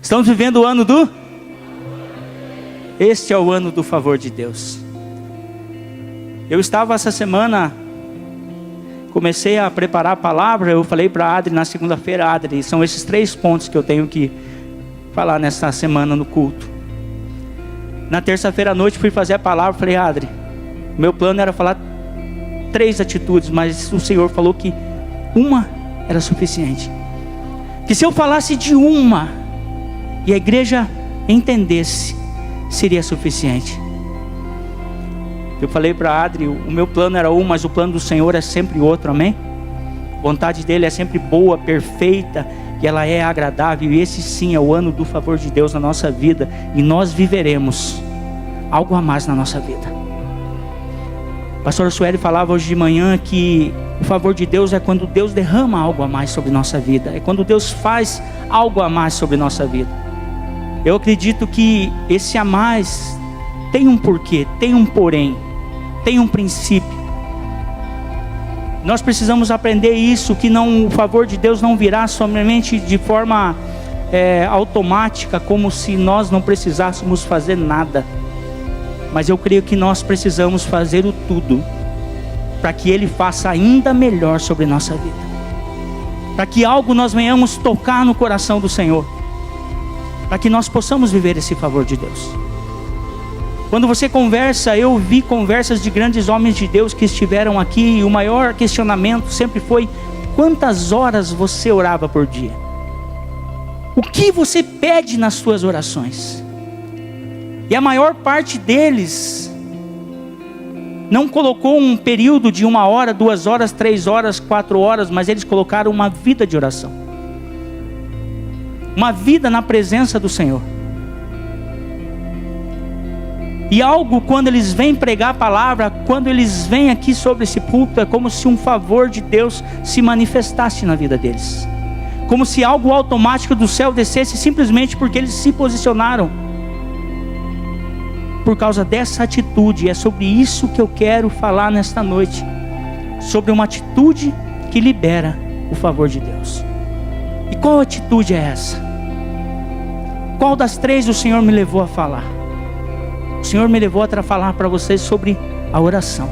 Estamos vivendo o ano do... Este é o ano do favor de Deus. Eu estava essa semana, comecei a preparar a palavra. Eu falei para a Adri na segunda-feira: Adri, são esses 3 pontos que eu tenho que falar nessa semana no culto. Na terça-feira à noite fui fazer a palavra. Falei: Adri, meu plano era falar 3 atitudes, mas o Senhor falou que uma era suficiente. Que se eu falasse de uma e a igreja entendesse, seria suficiente. Eu falei para a Adri, o meu plano era um, mas o plano do Senhor é sempre outro, amém? A vontade dele é sempre boa, perfeita, e ela é agradável. E esse sim é o ano do favor de Deus na nossa vida, e nós viveremos algo a mais na nossa vida. A pastora Sueli falava hoje de manhã que o favor de Deus é quando Deus derrama algo a mais sobre nossa vida, é quando Deus faz algo a mais sobre nossa vida. Eu acredito que esse a mais tem um porquê, tem um porém, tem um princípio. Nós precisamos aprender isso, que o favor de Deus não virá somente de forma automática, como se nós não precisássemos fazer nada. Mas eu creio que nós precisamos fazer o tudo, para que Ele faça ainda melhor sobre nossa vida. Para que algo nós venhamos tocar no coração do Senhor. Para que nós possamos viver esse favor de Deus. Quando você conversa, eu vi conversas de grandes homens de Deus que estiveram aqui, e o maior questionamento sempre foi: quantas horas você orava por dia? O que você pede nas suas orações? E a maior parte deles não colocou um período de 1 hora, 2 horas, 3 horas, 4 horas, mas eles colocaram uma vida de oração. Uma vida na presença do Senhor. E algo, quando eles vêm pregar a palavra, quando eles vêm aqui sobre esse púlpito, é como se um favor de Deus se manifestasse na vida deles. Como se algo automático do céu descesse, simplesmente porque eles se posicionaram. Por causa dessa atitude, é sobre isso que eu quero falar nesta noite. Sobre uma atitude que libera o favor de Deus. E qual atitude é essa? Qual das 3 o Senhor me levou a falar? O Senhor me levou a falar para vocês sobre a oração.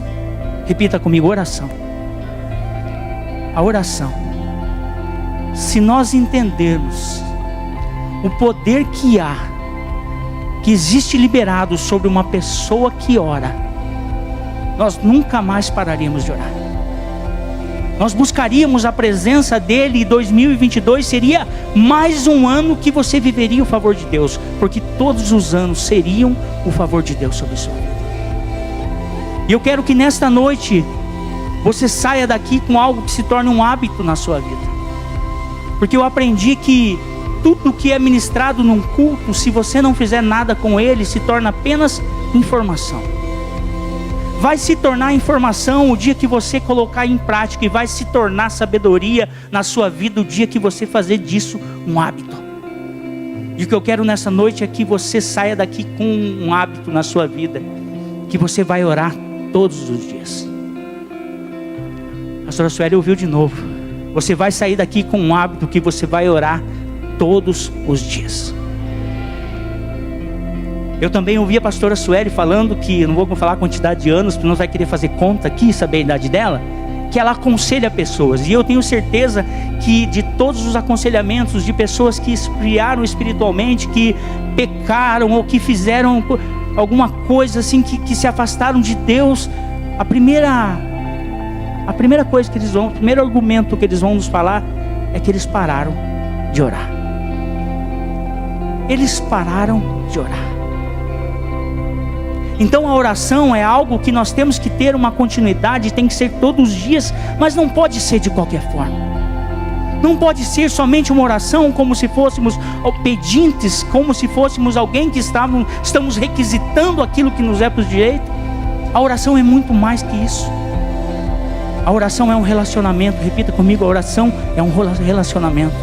Repita comigo: oração. A oração. Se nós entendermos o poder que existe liberado sobre uma pessoa que ora, nós nunca mais pararíamos de orar. Nós buscaríamos a presença dele, e 2022 seria mais um ano que você viveria o favor de Deus, porque todos os anos seriam o favor de Deus sobre a sua vida. E eu quero que nesta noite você saia daqui com algo que se torne um hábito na sua vida, porque eu aprendi que tudo que é ministrado num culto, se você não fizer nada com ele, se torna apenas informação. Vai se tornar informação o dia que você colocar em prática, e vai se tornar sabedoria na sua vida o dia que você fazer disso um hábito. E o que eu quero nessa noite é que você saia daqui com um hábito na sua vida, que você vai orar todos os dias. A pastora Sueli ouviu de novo. Você vai sair daqui com um hábito que você vai orar todos os dias. Eu também ouvi a pastora Sueli falando que, eu não vou falar a quantidade de anos, porque não vai querer fazer conta aqui, saber a idade dela, que ela aconselha pessoas. E eu tenho certeza que de todos os aconselhamentos de pessoas que esfriaram espiritualmente, que pecaram ou que fizeram alguma coisa assim, que se afastaram de Deus, a primeira coisa que eles vão, o primeiro argumento que eles vão nos falar é que eles pararam de orar. Eles pararam de orar. Então a oração é algo que nós temos que ter uma continuidade, tem que ser todos os dias, mas não pode ser de qualquer forma. Não pode ser somente uma oração como se fôssemos pedintes, como se fôssemos alguém que estamos requisitando aquilo que nos é por direito. A oração é muito mais que isso. A oração é um relacionamento. Repita comigo: a oração é um relacionamento.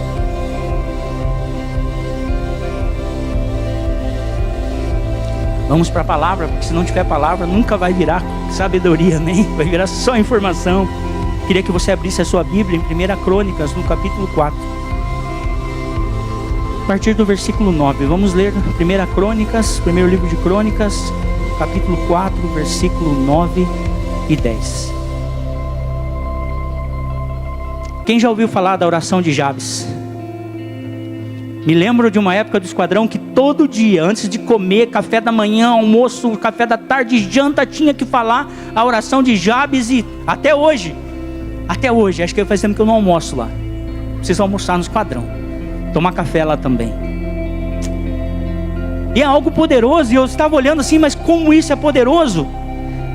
Vamos para a palavra, porque se não tiver palavra, nunca vai virar sabedoria, nem vai virar só informação. Queria que você abrisse a sua Bíblia em 1 Crônicas, no capítulo 4. partir do versículo 9. Vamos ler 1 Crônicas, primeiro livro de Crônicas, capítulo 4, versículo 9 e 10. Quem já ouviu falar da oração de Jabes? Me lembro de uma época do esquadrão que todo dia, antes de comer, café da manhã, almoço, café da tarde, janta, tinha que falar a oração de Jabes. E até hoje, acho que faz tempo que eu não almoço lá. Preciso almoçar no esquadrão, tomar café lá também. E é algo poderoso, e eu estava olhando assim, mas como isso é poderoso?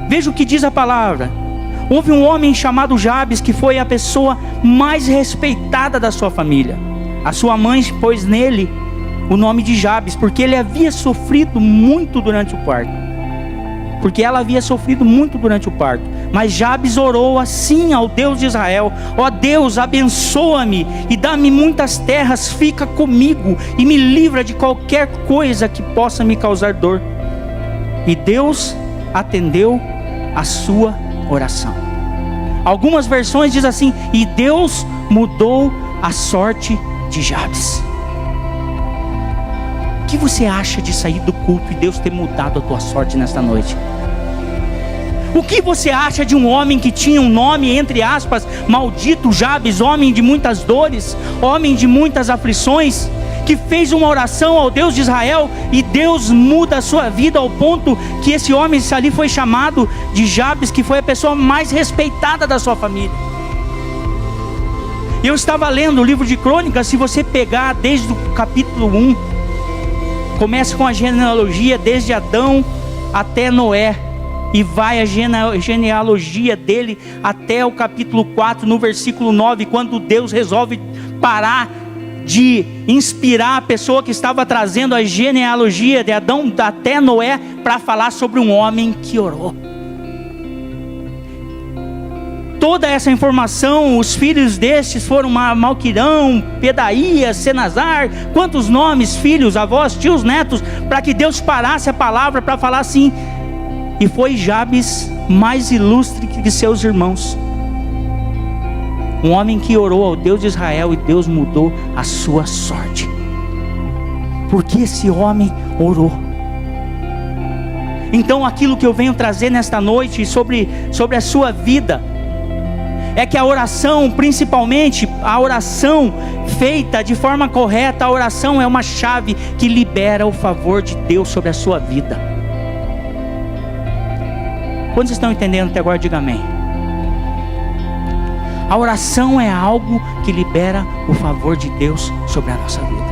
Veja o que diz a palavra. Houve um homem chamado Jabes, que foi a pessoa mais respeitada da sua família. A sua mãe pôs nele o nome de Jabes, porque ele havia sofrido muito durante o parto. Mas Jabes orou assim ao Deus de Israel: ó Deus, abençoa-me e dá-me muitas terras, fica comigo e me livra de qualquer coisa que possa me causar dor. E Deus atendeu a sua oração. Algumas versões dizem assim: e Deus mudou a sorte de Jabes. O que você acha de sair do culto e Deus ter mudado a tua sorte nesta noite? O que você acha de um homem que tinha um nome, entre aspas, maldito, Jabes, homem de muitas dores, homem de muitas aflições, que fez uma oração ao Deus de Israel e Deus muda a sua vida ao ponto que esse homem ali foi chamado de Jabes, que foi a pessoa mais respeitada da sua família. Eu estava lendo o livro de Crônicas. Se você pegar desde o capítulo 1, começa com a genealogia desde Adão até Noé, e vai a genealogia dele até o capítulo 4, no versículo 9, quando Deus resolve parar de inspirar a pessoa que estava trazendo a genealogia de Adão até Noé para falar sobre um homem que orou. Toda essa informação, os filhos destes foram Malquirão, Pedaías, Senazar, quantos nomes, filhos, avós, tios, netos, para que Deus parasse a palavra para falar assim. E foi Jabes mais ilustre que seus irmãos, um homem que orou ao Deus de Israel e Deus mudou a sua sorte, porque esse homem orou. Então aquilo que eu venho trazer nesta noite sobre a sua vida é que a oração, principalmente a oração feita de forma correta, a oração é uma chave que libera o favor de Deus sobre a sua vida. Quantos estão entendendo até agora? Diga amém. A oração é algo que libera o favor de Deus sobre a nossa vida.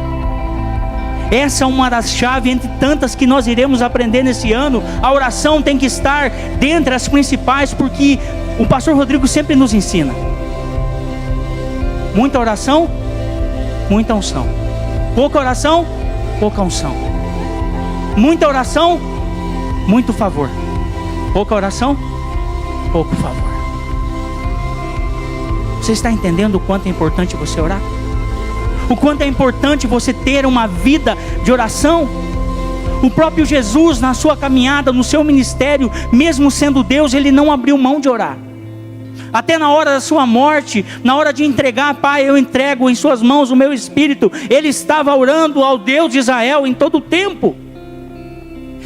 Essa é uma das chaves entre tantas que nós iremos aprender nesse ano. A oração tem que estar dentre as principais, porque o pastor Rodrigo sempre nos ensina: muita oração, muita unção. Pouca oração, pouca unção. Muita oração, muito favor. Pouca oração, pouco favor. Você está entendendo o quanto é importante você orar? O quanto é importante você ter uma vida de oração? O próprio Jesus, na sua caminhada, no seu ministério, mesmo sendo Deus, ele não abriu mão de orar. Até na hora da sua morte, na hora de entregar: Pai, eu entrego em suas mãos o meu espírito, ele estava orando ao Deus de Israel em todo o tempo.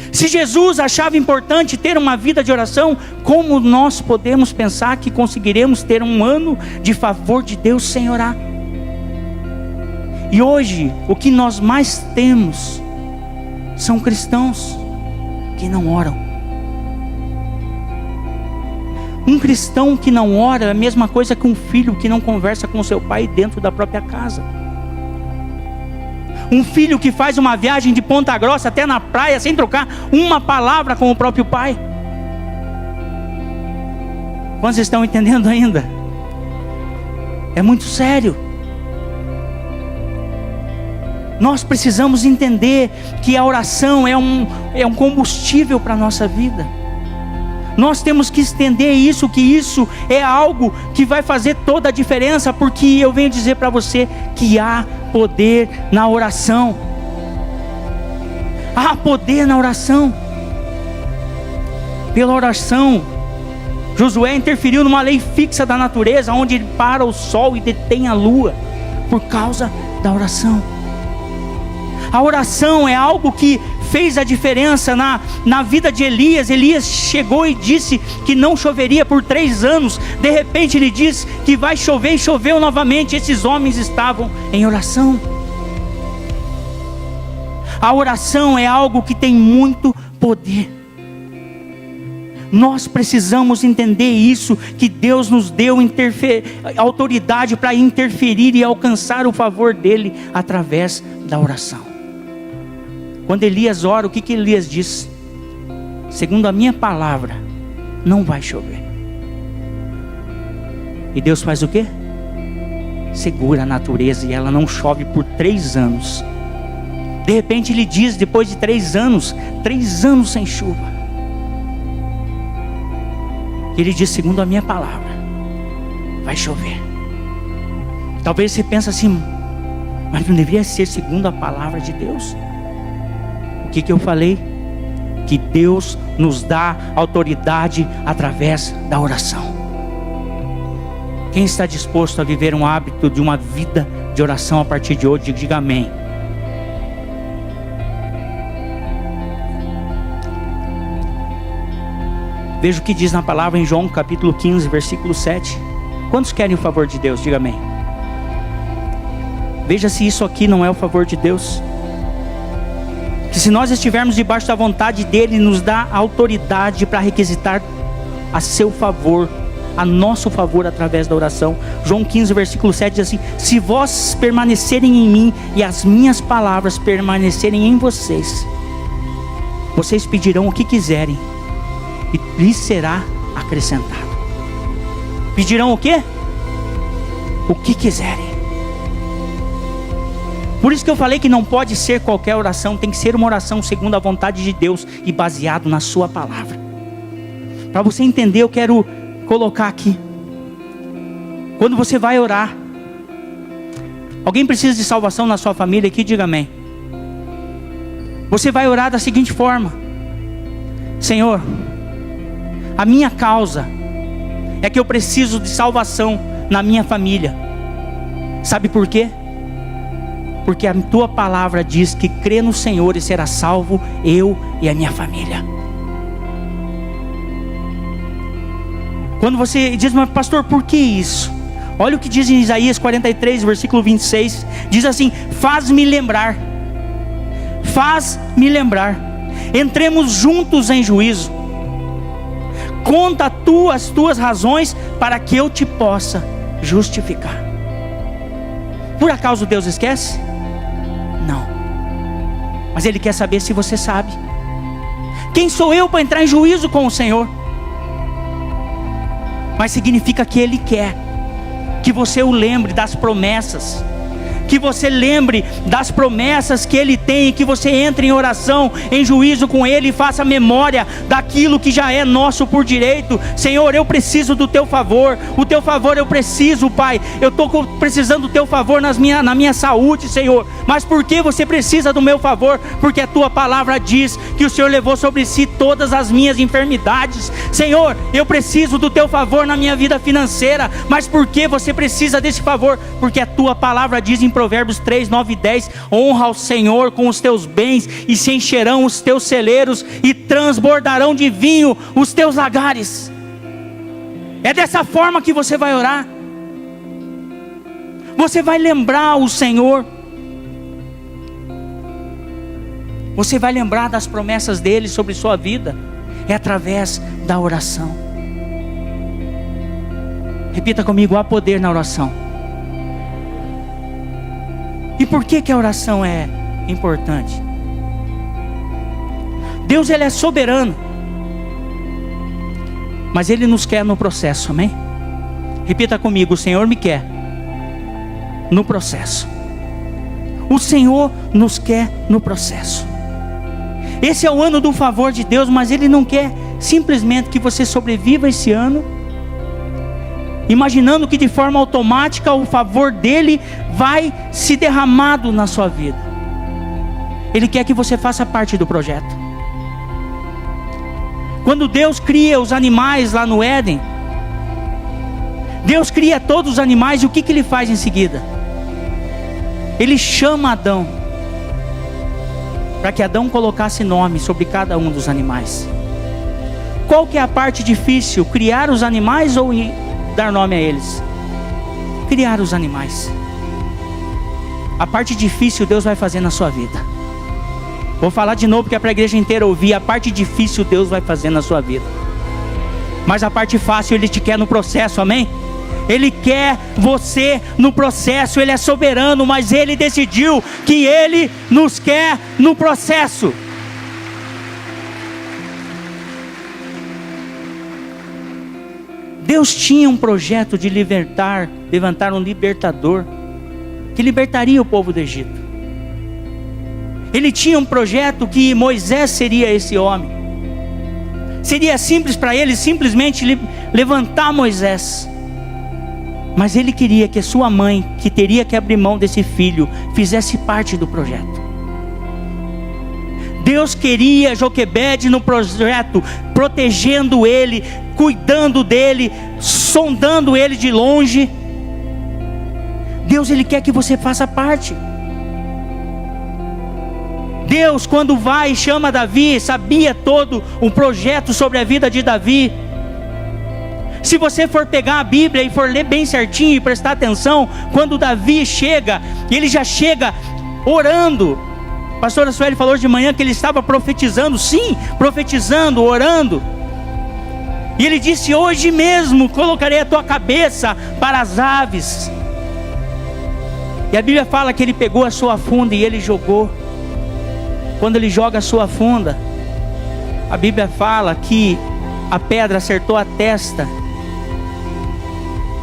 Se Jesus achava importante ter uma vida de oração, como nós podemos pensar que conseguiremos ter um ano de favor de Deus sem orar? E hoje, o que nós mais temos são cristãos que não oram. Um cristão que não ora é a mesma coisa que um filho que não conversa com seu pai dentro da própria casa. Um filho que faz uma viagem de Ponta Grossa até na praia sem trocar uma palavra com o próprio pai. Quantos estão entendendo ainda? É muito sério. Nós precisamos entender que a oração é um combustível para a nossa vida. Nós temos que entender isso, que isso é algo que vai fazer toda a diferença, porque eu venho dizer para você que há poder na oração. Há poder na oração. Pela oração, Josué interferiu numa lei fixa da natureza, onde ele para o sol e detém a lua, por causa da oração. A oração é algo que fez a diferença na vida de Elias. Elias chegou e disse que não choveria por 3 anos. De repente ele diz que vai chover, e choveu novamente. Esses homens estavam em oração. A oração é algo que tem muito poder. Nós precisamos entender isso, que Deus nos deu autoridade para interferir e alcançar o favor dele através da oração. Quando Elias ora, o que Elias diz? Segundo a minha palavra, não vai chover. E Deus faz o quê? Segura a natureza e ela não chove por 3 anos. De repente ele diz, depois de 3 anos, 3 anos sem chuva, ele diz, segundo a minha palavra, vai chover. Talvez você pense assim, mas não deveria ser segundo a palavra de Deus? O que eu falei? Que Deus nos dá autoridade através da oração. Quem está disposto a viver um hábito de uma vida de oração a partir de hoje, diga amém. Veja o que diz na palavra em João capítulo 15, versículo 7. Quantos querem o favor de Deus? Diga amém. Veja se isso aqui não é o favor de Deus. Que se nós estivermos debaixo da vontade dele, nos dá autoridade para requisitar a seu favor, a nosso favor através da oração. João 15, versículo 7 diz assim: se vós permanecerem em mim e as minhas palavras permanecerem em vocês, vocês pedirão o que quiserem e lhes será acrescentado. Pedirão o quê? O que quiserem. Por isso que eu falei que não pode ser qualquer oração, tem que ser uma oração segundo a vontade de Deus e baseado na sua palavra. Para você entender, eu quero colocar aqui. Quando você vai orar, alguém precisa de salvação na sua família aqui? Diga amém. Você vai orar da seguinte forma: Senhor, a minha causa é que eu preciso de salvação na minha família. Sabe por quê? Porque a tua palavra diz que crê no Senhor e será salvo eu e a minha família. Quando você diz, mas pastor, por que isso? Olha o que diz em Isaías 43, versículo 26. Diz assim: faz-me lembrar, entremos juntos em juízo. Conta tu as tuas razões para que eu te possa justificar. Por acaso Deus esquece? Não. Mas Ele quer saber se você sabe. Quem sou eu para entrar em juízo com o Senhor? Mas significa que Ele quer que você o lembre das promessas, que você lembre das promessas que Ele tem, que você entre em oração, em juízo com Ele e faça memória daquilo que já é nosso por direito. Senhor, eu preciso do Teu favor, o Teu favor eu preciso, Pai. Eu estou precisando do Teu favor na minha saúde, Senhor. Mas por que você precisa do meu favor? Porque a Tua palavra diz que o Senhor levou sobre si todas as minhas enfermidades. Senhor, eu preciso do Teu favor na minha vida financeira. Mas por que você precisa desse favor? Porque a Tua palavra diz em Provérbios 3, 9 e 10: honra ao Senhor com os teus bens, e se encherão os teus celeiros, e transbordarão de vinho os teus lagares. É dessa forma que você vai orar. Você vai lembrar o Senhor. Você vai lembrar das promessas dele sobre sua vida. É através da oração. Repita comigo: há poder na oração. E por que a oração é importante? Deus, Ele é soberano, mas Ele nos quer no processo, amém? Repita comigo: o Senhor me quer no processo. O Senhor nos quer no processo. Esse é o ano do favor de Deus, mas Ele não quer simplesmente que você sobreviva esse ano imaginando que de forma automática o favor dele vai se derramado na sua vida. Ele quer que você faça parte do projeto. Quando Deus cria os animais lá no Éden, Deus cria todos os animais, e o que Ele faz em seguida? Ele chama Adão para que Adão colocasse nome sobre cada um dos animais. Qual que é a parte difícil? Criar os animais ou dar nome a eles? Criar os animais. A parte difícil Deus vai fazer na sua vida. Vou falar de novo, porque é para a igreja inteira ouvir. A parte difícil Deus vai fazer na sua vida, mas a parte fácil Ele te quer no processo, amém? Ele quer você no processo. Ele é soberano, mas Ele decidiu que Ele nos quer no processo. Deus tinha um projeto de levantar um libertador, que libertaria o povo do Egito. Ele tinha um projeto que Moisés seria esse homem. Seria simples para ele simplesmente levantar Moisés. Mas ele queria que a sua mãe, que teria que abrir mão desse filho, fizesse parte do projeto. Deus queria Joquebede no projeto, protegendo ele, cuidando dele, sondando ele de longe. Deus, Ele quer que você faça parte. Deus, quando vai e chama Davi, sabia todo um projeto sobre a vida de Davi. Se você for pegar a Bíblia e for ler bem certinho e prestar atenção, quando Davi chega, ele já chega orando. A pastora Sueli falou de manhã que ele estava profetizando, sim, profetizando, orando. E ele disse: hoje mesmo colocarei a tua cabeça para as aves. E a Bíblia fala que ele pegou a sua funda e ele jogou. Quando ele joga a sua funda, a Bíblia fala que a pedra acertou a testa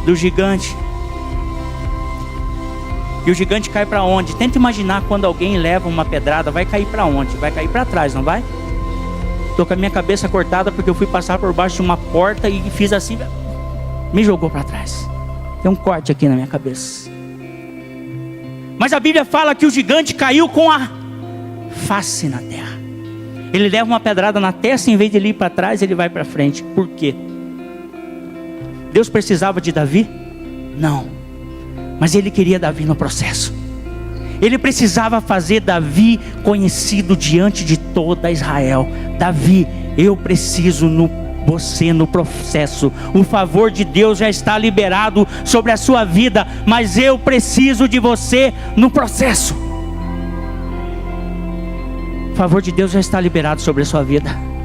do gigante. E o gigante cai para onde? Tenta imaginar quando alguém leva uma pedrada, vai cair para onde? Vai cair para trás, não vai? Estou com a minha cabeça cortada porque eu fui passar por baixo de uma porta e fiz assim, me jogou para trás. Tem um corte aqui na minha cabeça. Mas a Bíblia fala que o gigante caiu com a face na terra. Ele leva uma pedrada na testa, em vez de ele ir para trás, ele vai para frente. Por quê? Deus precisava de Davi? Não. Mas Ele queria Davi no processo. Ele precisava fazer Davi conhecido diante de toda Israel. Davi, eu preciso você no processo. O favor de Deus já está liberado sobre a sua vida, mas eu preciso de você no processo. O favor de Deus já está liberado sobre a sua vida.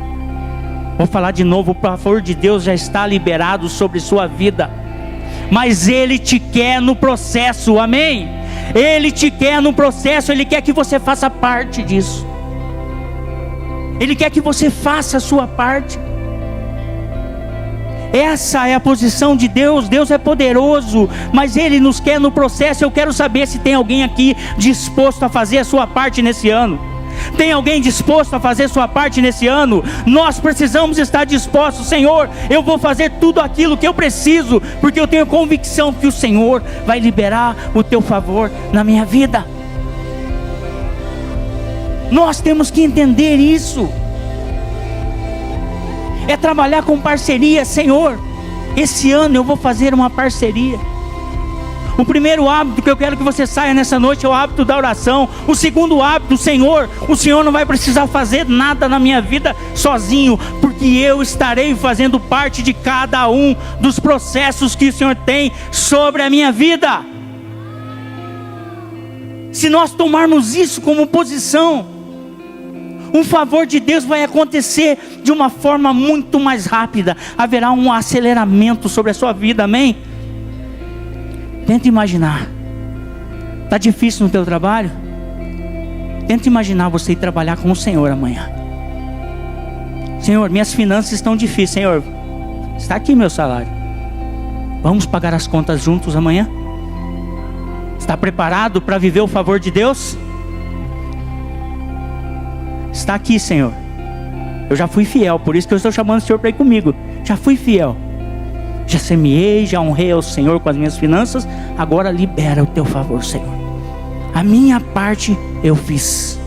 Vou falar de novo, o favor de Deus já está liberado sobre sua vida, mas Ele te quer no processo, amém? Ele te quer no processo, Ele quer que você faça parte disso. Ele quer que você faça a sua parte. Essa é a posição de Deus. Deus é poderoso, mas Ele nos quer no processo. Eu quero saber se tem alguém aqui disposto a fazer a sua parte nesse ano. Tem alguém disposto a fazer sua parte nesse ano? Nós precisamos estar dispostos. Senhor, eu vou fazer tudo aquilo que eu preciso, porque eu tenho convicção que o Senhor vai liberar o teu favor na minha vida. Nós temos que entender isso. É trabalhar com parceria. Senhor, esse ano eu vou fazer uma parceria. O primeiro hábito que eu quero que você saia nessa noite é o hábito da oração. O segundo hábito: Senhor, o Senhor não vai precisar fazer nada na minha vida sozinho, porque eu estarei fazendo parte de cada um dos processos que o Senhor tem sobre a minha vida. Se nós tomarmos isso como posição, um favor de Deus vai acontecer de uma forma muito mais rápida. Haverá um aceleramento sobre a sua vida, amém? Tenta imaginar. Está difícil no teu trabalho? Tenta imaginar você ir trabalhar com o Senhor amanhã. Senhor, minhas finanças estão difíceis. Senhor, está aqui meu salário. Vamos pagar as contas juntos amanhã? Está preparado para viver o favor de Deus? Está aqui, Senhor. Eu já fui fiel, por isso que eu estou chamando o Senhor para ir comigo. Já fui fiel. Já semeei, já honrei ao Senhor com as minhas finanças. Agora libera o teu favor, Senhor. A minha parte eu fiz.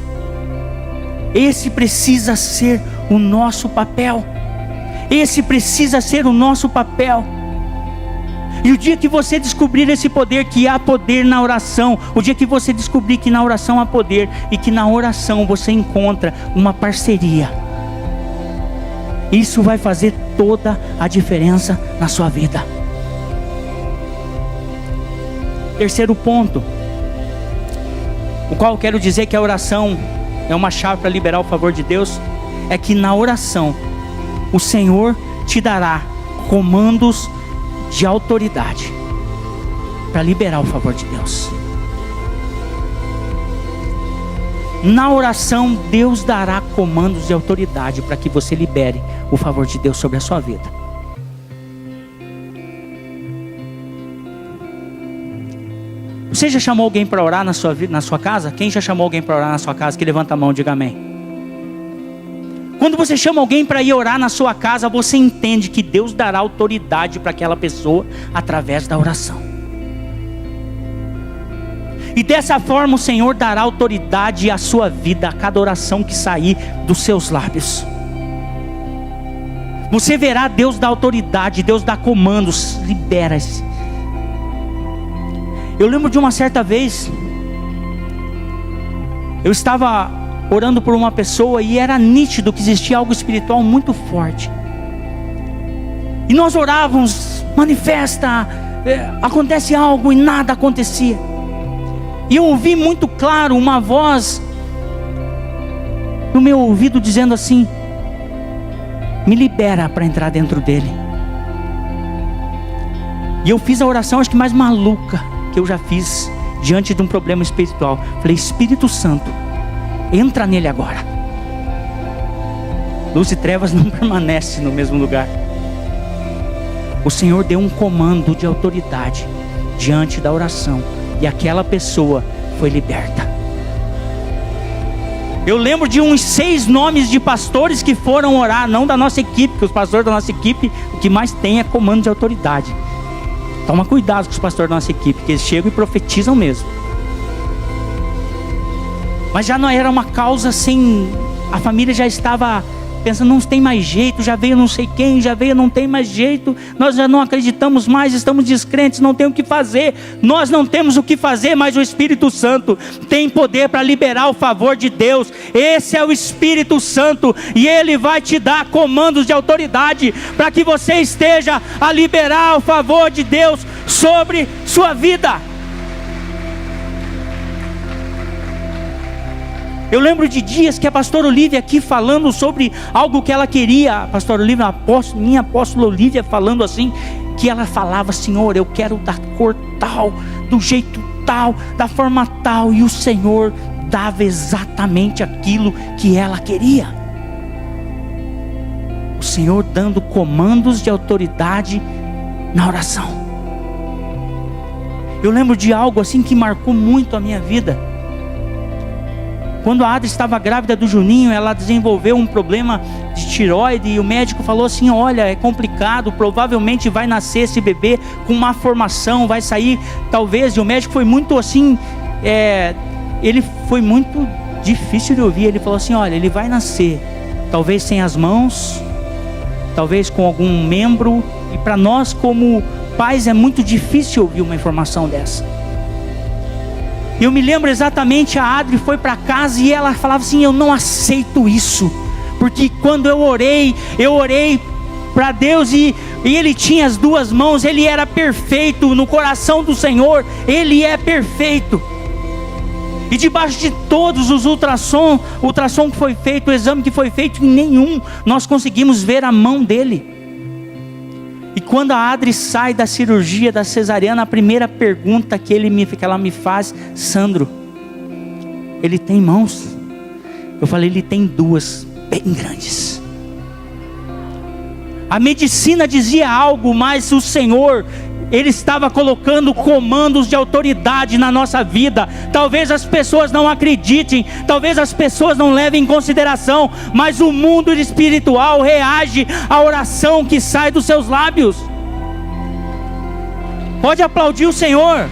Esse precisa ser o nosso papel. Esse precisa ser o nosso papel. E o dia que você descobrir esse poder, que há poder na oração, o dia que você descobrir que na oração há poder, e que na oração você encontra uma parceria, isso vai fazer toda a diferença na sua vida. Terceiro ponto, o qual eu quero dizer que a oração é uma chave para liberar o favor de Deus, é que na oração o Senhor te dará comandos de autoridade para liberar o favor de Deus. Na oração, Deus dará comandos de autoridade para que você libere o favor de Deus sobre a sua vida. Você já chamou alguém para orar na sua casa? Quem já chamou alguém para orar na sua casa? Que levanta a mão, diga amém. Quando você chama alguém para ir orar na sua casa, você entende que Deus dará autoridade para aquela pessoa através da oração. E dessa forma o Senhor dará autoridade à sua vida, a cada oração que sair dos seus lábios. Você verá Deus dar autoridade, Deus dá comandos, libera-se. Eu lembro de uma certa vez, eu estava orando por uma pessoa e era nítido que existia algo espiritual muito forte. E nós orávamos, manifesta, acontece algo, e nada acontecia. E eu ouvi muito claro uma voz no meu ouvido dizendo assim: me libera para entrar dentro dele. E eu fiz a oração acho que mais maluca que eu já fiz diante de um problema espiritual. Falei: Espírito Santo, entra nele agora. Luz e trevas não permanecem no mesmo lugar. O Senhor deu um comando de autoridade diante da oração, e aquela pessoa foi liberta. Eu lembro de uns 6 nomes de pastores que foram orar, não da nossa equipe, porque os pastores da nossa equipe, o que mais tem é comando de autoridade. Toma cuidado com os pastores da nossa equipe, que eles chegam e profetizam mesmo. Mas já não era uma causa assim, a família já estava pensando, não tem mais jeito, já veio não sei quem, já veio, não tem mais jeito, nós já não acreditamos mais, estamos descrentes, não tem o que fazer. Nós não temos o que fazer, mas o Espírito Santo tem poder para liberar o favor de Deus. Esse é o Espírito Santo, e Ele vai te dar comandos de autoridade, para que você esteja a liberar o favor de Deus sobre sua vida. Eu lembro de dias que a pastora Olívia aqui falando sobre algo que ela queria. A pastora Olívia, minha apóstola Olívia falando assim, que ela falava: Senhor, eu quero da cor tal, do jeito tal, da forma tal. E o Senhor dava exatamente aquilo que ela queria. O Senhor dando comandos de autoridade na oração. Eu lembro de algo assim que marcou muito a minha vida. Quando a Adri estava grávida do Juninho, ela desenvolveu um problema de tireoide, e o médico falou assim: olha, é complicado, provavelmente vai nascer esse bebê com má formação, vai sair talvez. E o médico foi muito assim, ele foi muito difícil de ouvir. Ele falou assim: olha, ele vai nascer talvez sem as mãos, talvez com algum membro, e para nós como pais é muito difícil ouvir uma informação dessa. Eu me lembro exatamente, a Adri foi para casa e ela falava assim: eu não aceito isso, porque quando eu orei para Deus e Ele tinha as 2 mãos, Ele era perfeito no coração do Senhor, Ele é perfeito. E debaixo de todos os ultrassom que foi feito, o exame que foi feito, em nenhum nós conseguimos ver a mão dele. E quando a Adri sai da cirurgia da cesariana, a primeira pergunta que ela me faz: Sandro, ele tem mãos? Eu falei: ele tem 2 bem grandes. A medicina dizia algo, mas o Senhor, Ele estava colocando comandos de autoridade na nossa vida. Talvez as pessoas não acreditem, talvez as pessoas não levem em consideração, mas o mundo espiritual reage à oração que sai dos seus lábios. Pode aplaudir o Senhor.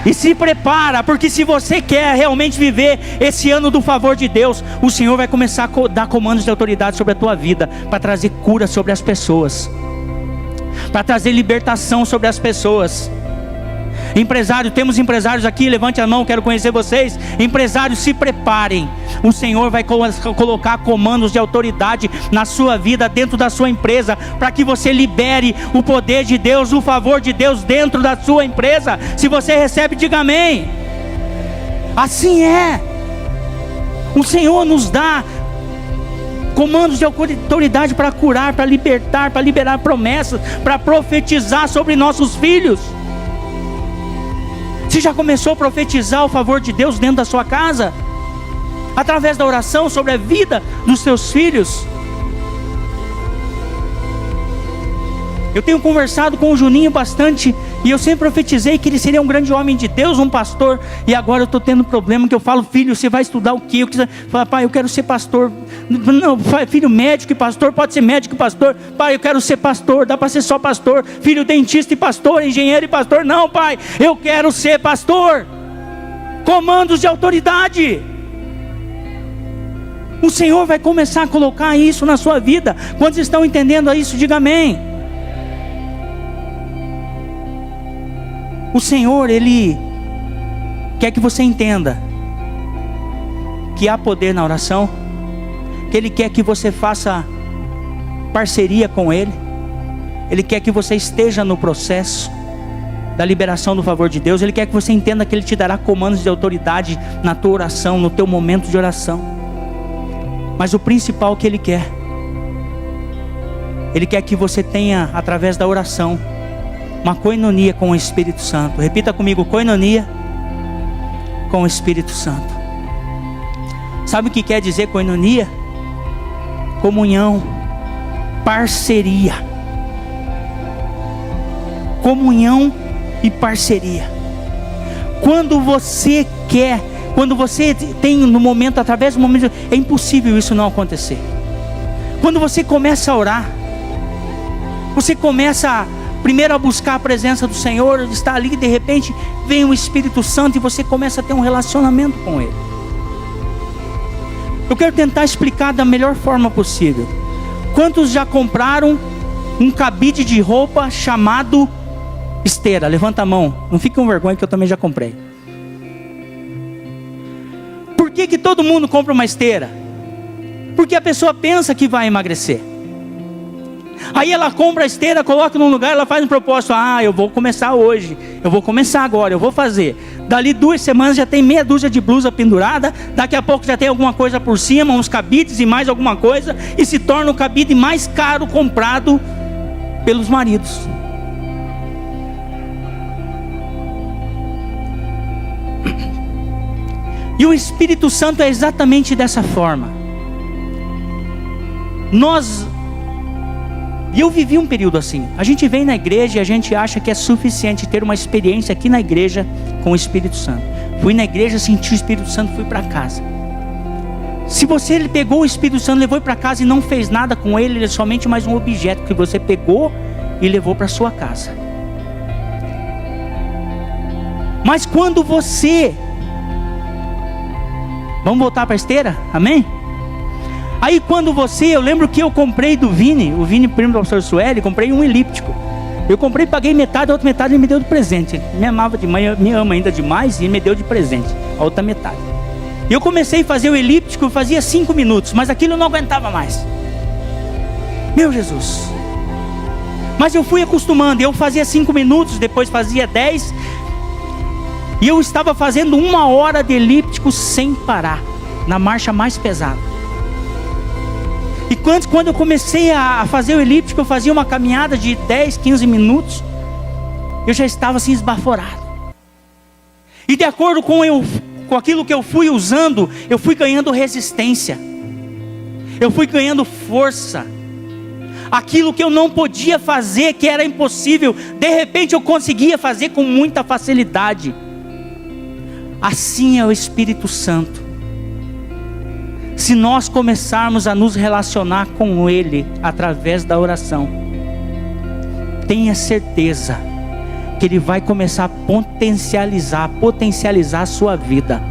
E se prepara, porque se você quer realmente viver esse ano do favor de Deus, o Senhor vai começar a dar comandos de autoridade sobre a tua vida, para trazer cura sobre as pessoas, para trazer libertação sobre as pessoas. Empresário, temos empresários aqui, levante a mão, quero conhecer vocês. Empresários, se preparem, o Senhor vai colocar comandos de autoridade na sua vida, dentro da sua empresa, para que você libere o poder de Deus, o favor de Deus dentro da sua empresa. Se você recebe, diga amém. Assim é. O Senhor nos dá comandos de autoridade para curar, para libertar, para liberar promessas, para profetizar sobre nossos filhos. Você já começou a profetizar o favor de Deus dentro da sua casa? Através da oração sobre a vida dos seus filhos? Eu tenho conversado com o Juninho bastante, e eu sempre profetizei que ele seria um grande homem de Deus, um pastor. E agora eu estou tendo problema, que eu falo: filho, você vai estudar o quê? Eu falo: pai, eu quero ser pastor. Não, filho, médico e pastor, pode ser médico e pastor. Pai, eu quero ser pastor, dá para ser só pastor. Filho, dentista e pastor, engenheiro e pastor. Não, pai, eu quero ser pastor. Comandos de autoridade. O Senhor vai começar a colocar isso na sua vida. Quantos estão entendendo isso? Diga amém. O Senhor, Ele quer que você entenda que há poder na oração, que Ele quer que você faça parceria com Ele, Ele quer que você esteja no processo da liberação do favor de Deus. Ele quer que você entenda que Ele te dará comandos de autoridade na tua oração, no teu momento de oração. Mas o principal que Ele quer que você tenha, através da oração, uma coinonia com o Espírito Santo. Repita comigo: coinonia com o Espírito Santo. Sabe o que quer dizer coinonia? Comunhão, parceria. Comunhão e parceria. Quando você quer, quando você tem no momento, através do momento, é impossível isso não acontecer. Quando você começa a orar, você começa primeiro a buscar a presença do Senhor, está ali, de repente vem o Espírito Santo e você começa a ter um relacionamento com Ele. Eu quero tentar explicar da melhor forma possível. Quantos já compraram um cabide de roupa chamado esteira? Levanta a mão, não fique com vergonha, que eu também já comprei. Por que todo mundo compra uma esteira? Porque a pessoa pensa que vai emagrecer. Aí ela compra a esteira, coloca num lugar, ela faz um propósito: eu vou começar hoje, eu vou começar agora, eu vou fazer. Dali 2 semanas já tem meia dúzia de blusa pendurada, daqui a pouco já tem alguma coisa por cima, uns cabides e mais alguma coisa, e se torna o cabide mais caro comprado pelos maridos. E o Espírito Santo é exatamente dessa forma. E eu vivi um período assim. A gente vem na igreja e a gente acha que é suficiente ter uma experiência aqui na igreja com o Espírito Santo. Fui na igreja, senti o Espírito Santo, fui para casa. Se você pegou o Espírito Santo, levou para casa e não fez nada com ele, ele é somente mais um objeto que você pegou e levou para sua casa. Mas quando você... Vamos voltar para a esteira? Amém? Aí quando eu lembro que eu comprei do Vini, o Vini, primo do pastor Sueli, comprei um elíptico. Eu comprei, paguei metade, a outra metade ele me deu de presente. Ele me amava demais, me ama ainda demais, e ele me deu de presente a outra metade. Eu comecei a fazer o elíptico, eu fazia 5 minutos, mas aquilo eu não aguentava mais. Meu Jesus. Mas eu fui acostumando, eu fazia 5 minutos, depois fazia 10, e eu estava fazendo 1 hora de elíptico sem parar, na marcha mais pesada. E quando eu comecei a fazer o elíptico, eu fazia uma caminhada de 10, 15 minutos, eu já estava assim esbaforado. E de acordo com aquilo que eu fui usando, eu fui ganhando resistência, eu fui ganhando força. Aquilo que eu não podia fazer, que era impossível, de repente eu conseguia fazer com muita facilidade. Assim é o Espírito Santo. Se nós começarmos a nos relacionar com Ele através da oração, tenha certeza que Ele vai começar a potencializar a sua vida.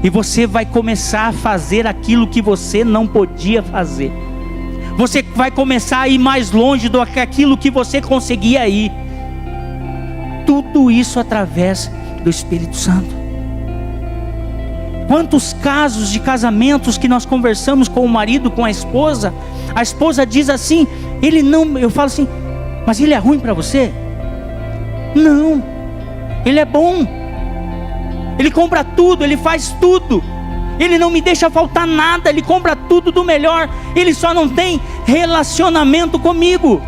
E você vai começar a fazer aquilo que você não podia fazer. Você vai começar a ir mais longe do que aquilo que você conseguia ir. Tudo isso através do Espírito Santo. Quantos casos de casamentos que nós conversamos com o marido, com a esposa diz assim, ele não, eu falo assim, mas ele é ruim para você? Não, ele é bom, ele compra tudo, ele faz tudo, ele não me deixa faltar nada, ele compra tudo do melhor, ele só não tem relacionamento comigo.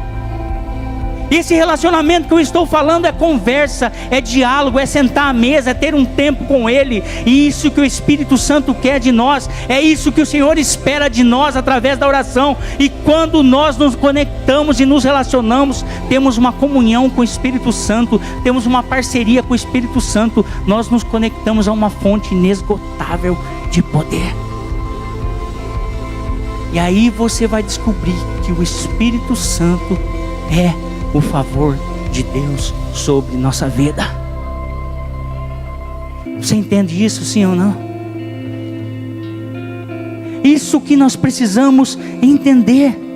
Esse relacionamento que eu estou falando é conversa, é diálogo, é sentar à mesa, é ter um tempo com Ele. E isso que o Espírito Santo quer de nós, é isso que o Senhor espera de nós através da oração. E quando nós nos conectamos e nos relacionamos, temos uma comunhão com o Espírito Santo, temos uma parceria com o Espírito Santo, nós nos conectamos a uma fonte inesgotável de poder. E aí você vai descobrir que o Espírito Santo é o favor de Deus sobre nossa vida. Você entende isso, sim ou não? Isso que nós precisamos entender.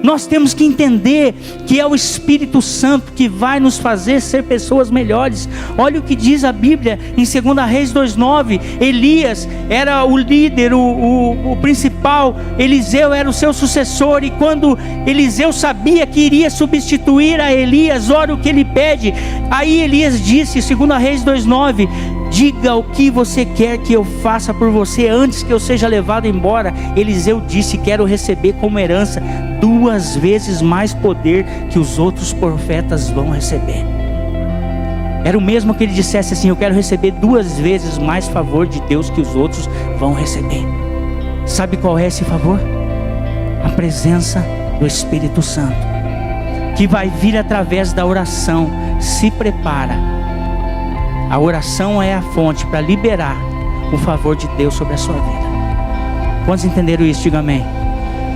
Nós temos que entender que é o Espírito Santo que vai nos fazer ser pessoas melhores. Olha o que diz a Bíblia em 2 Reis 2:9. Elias era o líder, o principal. Eliseu era o seu sucessor. E quando Eliseu sabia que iria substituir a Elias, olha o que ele pede. Aí Elias disse, 2 Reis 2:9: diga o que você quer que eu faça por você antes que eu seja levado embora. Eliseu disse, quero receber como herança 2 vezes mais poder que os outros profetas vão receber. Era o mesmo que ele dissesse assim, eu quero receber 2 vezes mais favor de Deus que os outros vão receber. Sabe qual é esse favor? A presença do Espírito Santo, que vai vir através da oração. Se prepara. A oração é a fonte para liberar o favor de Deus sobre a sua vida. Quantos entenderam isso? Diga amém.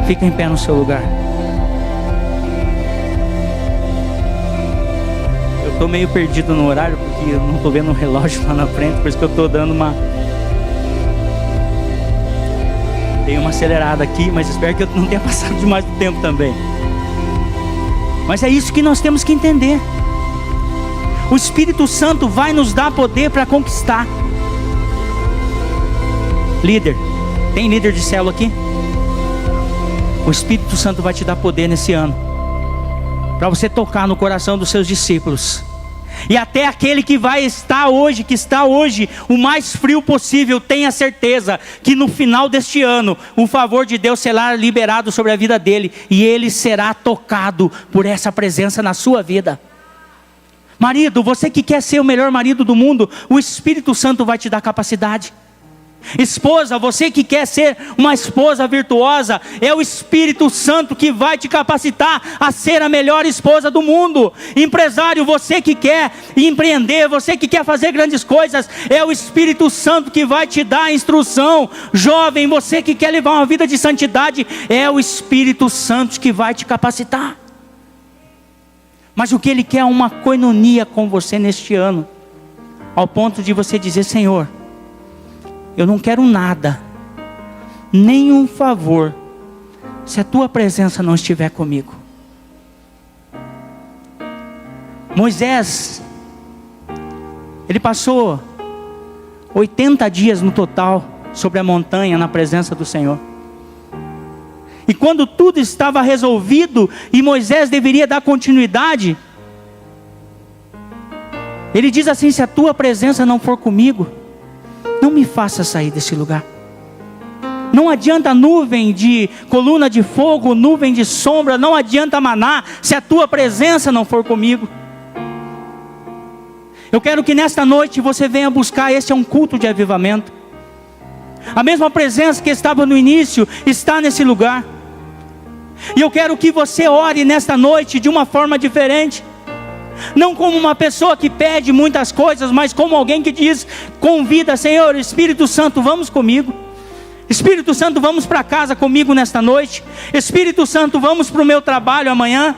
Fica em pé no seu lugar. Eu estou meio perdido no horário, porque eu não estou vendo um relógio lá na frente, por isso que eu estou dando dei uma acelerada aqui, mas espero que eu não tenha passado demais do tempo também. Mas é isso que nós temos que entender. O Espírito Santo vai nos dar poder para conquistar. Líder, tem líder de célula aqui? O Espírito Santo vai te dar poder nesse ano, para você tocar no coração dos seus discípulos. E até aquele que está hoje o mais frio possível, tenha certeza que no final deste ano o favor de Deus será liberado sobre a vida dele, e ele será tocado por essa presença na sua vida. Marido, você que quer ser o melhor marido do mundo, o Espírito Santo vai te dar capacidade. Esposa, você que quer ser uma esposa virtuosa, é o Espírito Santo que vai te capacitar a ser a melhor esposa do mundo. Empresário, você que quer empreender, você que quer fazer grandes coisas, é o Espírito Santo que vai te dar a instrução. Jovem, você que quer levar uma vida de santidade, é o Espírito Santo que vai te capacitar. Mas o que Ele quer é uma coinonia com você neste ano, ao ponto de você dizer, Senhor, eu não quero nada, nenhum favor, se a Tua presença não estiver comigo. Moisés, ele passou 80 dias no total sobre a montanha na presença do Senhor. E quando tudo estava resolvido e Moisés deveria dar continuidade, ele diz assim, se a Tua presença não for comigo, não me faça sair desse lugar. Não adianta nuvem de coluna de fogo, nuvem de sombra, não adianta maná, se a Tua presença não for comigo. Eu quero que nesta noite você venha buscar, esse é um culto de avivamento. A mesma presença que estava no início está nesse lugar. E eu quero que você ore nesta noite de uma forma diferente. Não como uma pessoa que pede muitas coisas, mas como alguém que diz, convida, Senhor, Espírito Santo, vamos comigo. Espírito Santo, vamos para casa comigo nesta noite. Espírito Santo, vamos para o meu trabalho amanhã.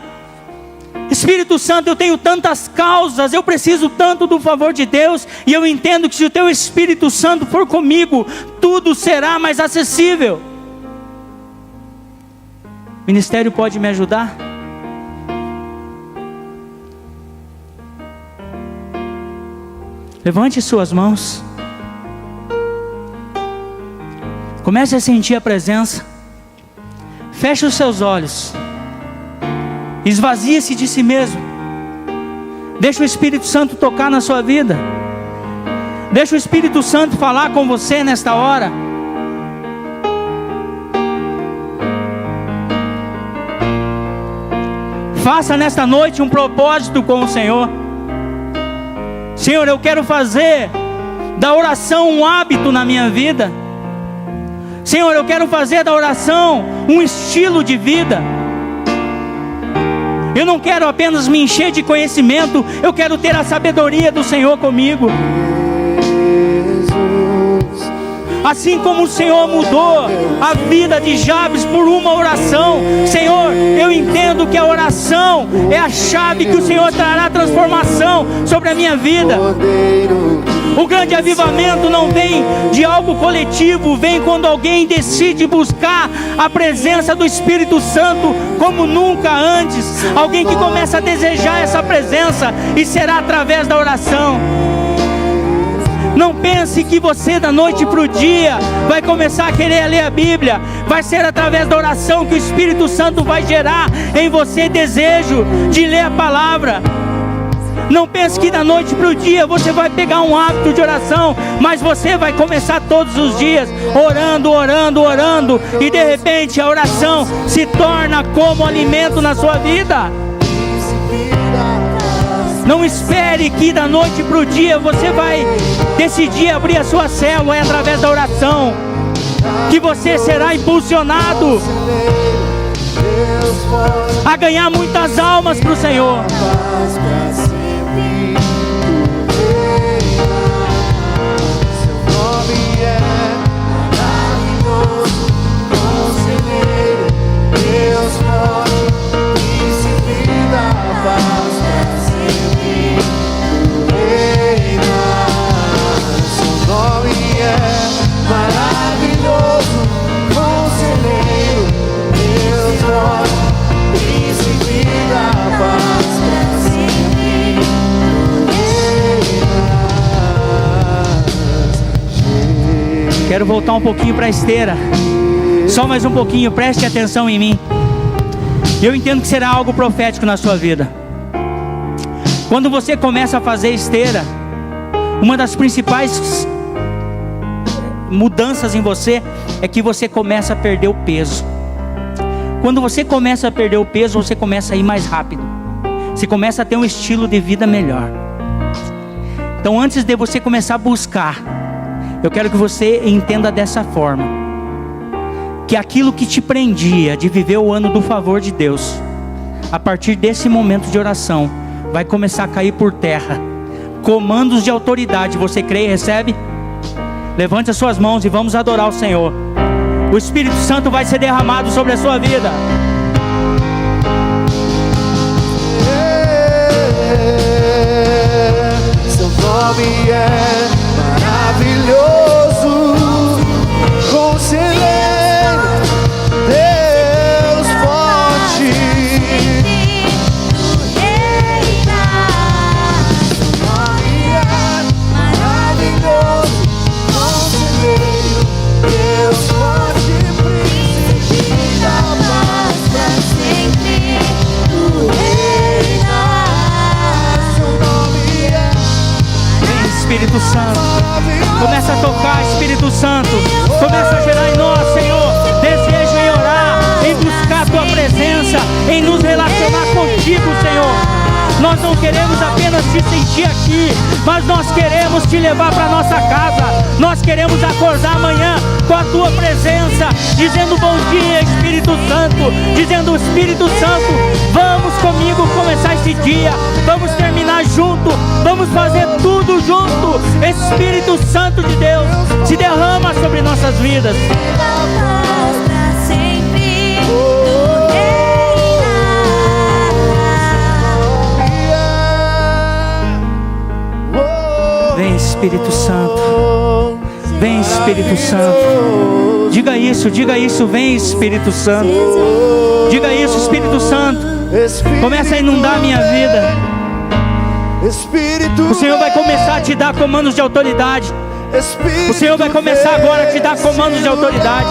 Espírito Santo, eu tenho tantas causas, eu preciso tanto do favor de Deus, e eu entendo que se o teu Espírito Santo for comigo, tudo será mais acessível. O ministério pode me ajudar? Levante suas mãos. Comece a sentir a presença. Feche os seus olhos. Esvazie-se de si mesmo. Deixa o Espírito Santo tocar na sua vida. Deixa o Espírito Santo falar com você nesta hora. Faça nesta noite um propósito com o Senhor. Senhor, eu quero fazer da oração um hábito na minha vida. Senhor, eu quero fazer da oração um estilo de vida. Eu não quero apenas me encher de conhecimento, eu quero ter a sabedoria do Senhor comigo. Assim como o Senhor mudou a vida de Jabes por uma oração, Senhor, eu entendo que a oração é a chave que o Senhor trará transformação sobre a minha vida. O grande avivamento não vem de algo coletivo, vem quando alguém decide buscar a presença do Espírito Santo como nunca antes. Alguém que começa a desejar essa presença, e será através da oração. Não pense que você da noite para o dia vai começar a querer ler a Bíblia. Vai ser através da oração que o Espírito Santo vai gerar em você desejo de ler a palavra. Não pense que da noite para o dia você vai pegar um hábito de oração, mas você vai começar todos os dias orando, orando, orando, e de repente a oração se torna como alimento na sua vida. Não espere que da noite para o dia você vai decidir abrir a sua célula. É através da oração que você será impulsionado a ganhar muitas almas para o Senhor. Quero voltar um pouquinho para a esteira. Só mais um pouquinho, preste atenção em mim. Eu entendo que será algo profético na sua vida. Quando você começa a fazer esteira, uma das principais mudanças em você é que você começa a perder o peso. Quando você começa a perder o peso, você começa a ir mais rápido. Você começa a ter um estilo de vida melhor. Então, antes de você começar a buscar, eu quero que você entenda dessa forma: que aquilo que te prendia de viver o ano do favor de Deus, a partir desse momento de oração, vai começar a cair por terra. Comandos de autoridade, você crê e recebe? Levante as suas mãos e vamos adorar o Senhor. O Espírito Santo vai ser derramado sobre a sua vida. Seu nome é maravilhoso, conselheiro, Deus forte. Seu nome é maravilhoso, conselheiro, Deus forte, príncipe da paz, pra sempre tu reinas. Seu nome é Espírito Santo, começa a tocar, Espírito Santo, começa a gerar em nós, Senhor, desejo em orar, em buscar a Tua presença, em nos relacionar contigo, Senhor. Nós não queremos apenas te sentir aqui, mas nós queremos te levar para nossa casa. Nós queremos acordar amanhã com a Tua presença, dizendo bom dia, Espírito Santo, dizendo Espírito Santo, vamos comigo começar esse dia, vamos terminar junto, vamos fazer tudo junto. Espírito Santo de Deus, se derrama sobre nossas vidas. Vem, Espírito Santo. Vem, Espírito Santo. Diga isso, vem, Espírito Santo. Diga isso, Espírito Santo. Começa a inundar a minha vida. O Senhor vai começar a te dar comandos de autoridade. O Senhor vai começar agora a te dar comandos de autoridade.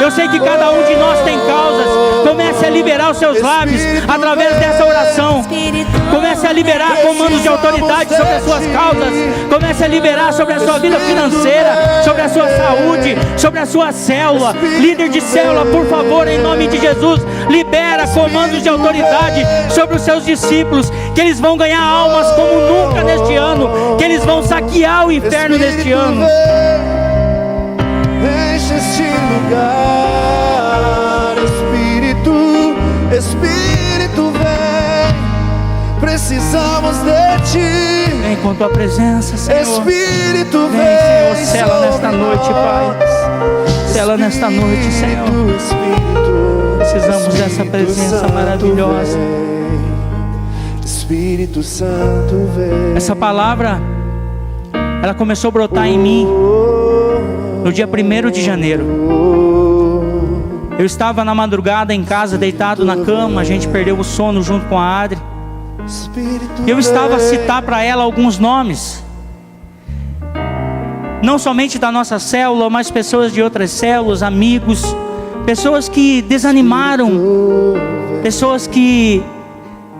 Eu sei que cada um de nós tem causas. Comece a liberar os seus lábios através dessa oração. Comece a liberar comandos de autoridade sobre as suas causas. Comece a liberar sobre a sua vida financeira, sobre a sua saúde, sobre a sua célula. Líder de célula, por favor, em nome de Jesus, libera comandos de autoridade sobre os seus discípulos, que eles vão ganhar almas como nunca neste ano, que eles vão saquear o inferno neste ano. Enche este lugar, Espírito vem, precisamos de Ti. Vem com Tua presença, Senhor. Espírito vem, Senhor, sela nesta noite, Pai. Sela nesta noite, Senhor. Precisamos dessa presença maravilhosa. Espírito Santo vem. Essa palavra, ela começou a brotar em mim no dia 1º de janeiro. Eu estava na madrugada em casa, deitado na cama. A gente perdeu o sono junto com a Adri. Eu estava a citar para ela alguns nomes, não somente da nossa célula, mas pessoas de outras células, amigos, pessoas que desanimaram, pessoas que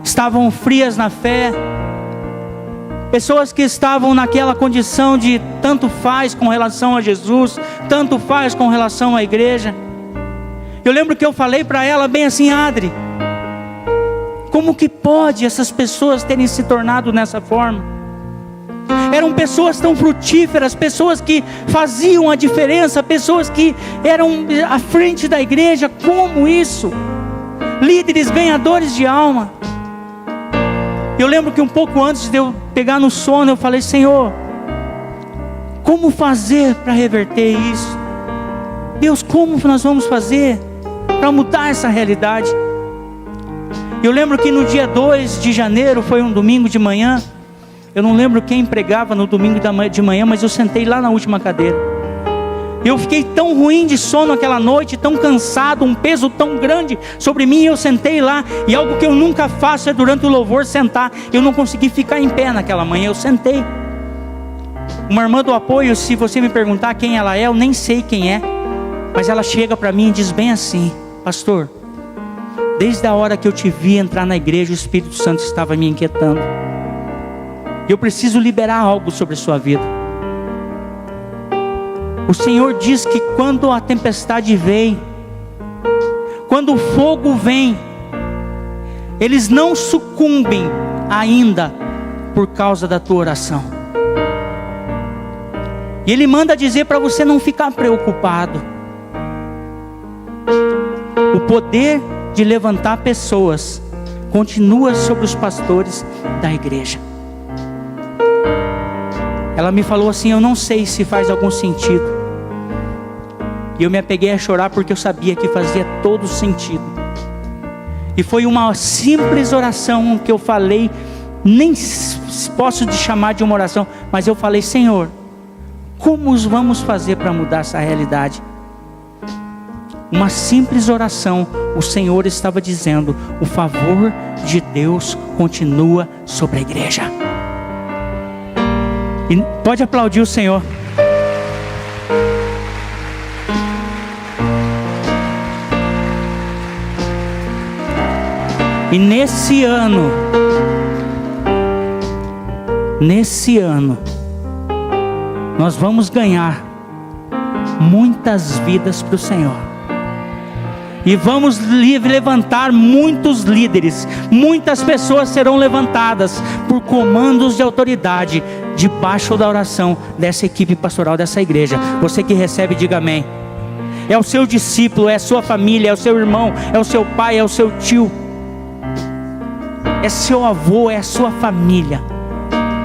estavam frias na fé, pessoas que estavam naquela condição de tanto faz com relação a Jesus, tanto faz com relação à igreja. Eu lembro que eu falei para ela bem assim: Adri, como que pode essas pessoas terem se tornado nessa forma? Eram pessoas tão frutíferas, pessoas que faziam a diferença, pessoas que eram à frente da igreja. Como isso? Líderes ganhadores de alma. Eu lembro que um pouco antes de eu pegar no sono, eu falei: Senhor, como fazer para reverter isso? Deus, como nós vamos fazer para mudar essa realidade? Eu lembro que no dia 2 de janeiro, foi um domingo de manhã. Eu não lembro quem pregava no domingo de manhã, mas eu sentei lá na última cadeira. Eu fiquei tão ruim de sono aquela noite, tão cansado, um peso tão grande sobre mim. Eu sentei lá, e algo que eu nunca faço é durante o louvor sentar. Eu não consegui ficar em pé naquela manhã, eu sentei. Uma irmã do apoio, se você me perguntar quem ela é, eu nem sei quem é, mas ela chega para mim e diz bem assim: pastor, desde a hora que eu te vi entrar na igreja, o Espírito Santo estava me inquietando. Eu preciso liberar algo sobre a sua vida. O Senhor diz que quando a tempestade vem, quando o fogo vem, eles não sucumbem ainda por causa da tua oração. E Ele manda dizer para você não ficar preocupado. O poder de levantar pessoas continua sobre os pastores da igreja. Ela me falou assim: eu não sei se faz algum sentido. E eu me apeguei a chorar porque eu sabia que fazia todo sentido. E foi uma simples oração que eu falei, nem posso te chamar de uma oração, mas eu falei: Senhor, como vamos fazer para mudar essa realidade? Uma simples oração, o Senhor estava dizendo: o favor de Deus continua sobre a igreja. E pode aplaudir o Senhor. E nesse ano, nós vamos ganhar muitas vidas para o Senhor. E vamos levantar muitos líderes. Muitas pessoas serão levantadas por comandos de autoridade, debaixo da oração dessa equipe pastoral, dessa igreja. Você que recebe, diga amém. É o seu discípulo, é a sua família, é o seu irmão, é o seu pai, é o seu tio, é seu avô, é a sua família.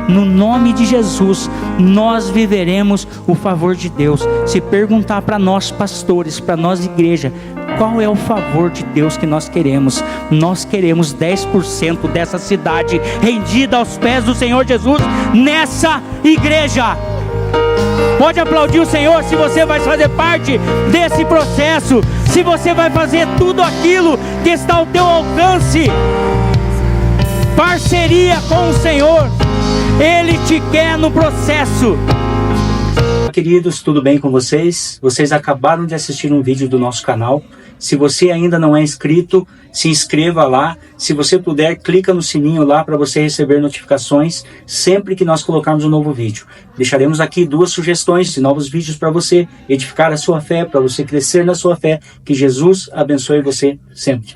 No nome de Jesus, nós viveremos o favor de Deus. Se perguntar para nós pastores, para nós igreja, Qual é o favor de Deus que nós queremos? Nós queremos 10% dessa cidade rendida aos pés do Senhor Jesus nessa igreja. Pode aplaudir o Senhor se você vai fazer parte desse processo, se você vai fazer tudo aquilo que está ao teu alcance. Parceria com o Senhor, Ele te quer no processo. Queridos, tudo bem com vocês? Vocês acabaram de assistir um vídeo do nosso canal. Se você ainda não é inscrito, se inscreva lá. Se você puder, clica no sininho lá para você receber notificações sempre que nós colocarmos um novo vídeo. Deixaremos aqui 2 sugestões de novos vídeos para você edificar a sua fé, para você crescer na sua fé. Que Jesus abençoe você sempre.